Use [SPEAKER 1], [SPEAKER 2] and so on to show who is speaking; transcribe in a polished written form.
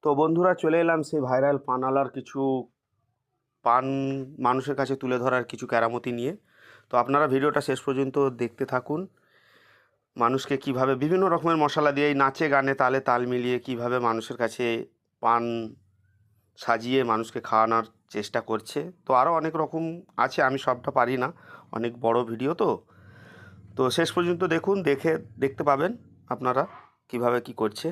[SPEAKER 1] তো বন্ধুরা, চলে এলাম সেই ভাইরাল পানওয়ালার কিছু পান মানুষের কাছে তুলে ধরার কিছু কেরামতি নিয়ে। তো আপনারা ভিডিওটা শেষ পর্যন্ত দেখতে থাকুন। মানুষকে কিভাবে বিভিন্ন রকমের মশলা দিয়ে এই নাচে গানে তালে তাল মিলিয়ে কিভাবে মানুষের কাছে পান সাজিয়ে মানুষকে খাওয়ানোর চেষ্টা করছে। তো আরও অনেক রকম আছে, আমি সবটা পারি না, অনেক বড় ভিডিও। তো শেষ পর্যন্ত দেখুন, দেখতে পাবেন আপনারা কিভাবে কি করছে।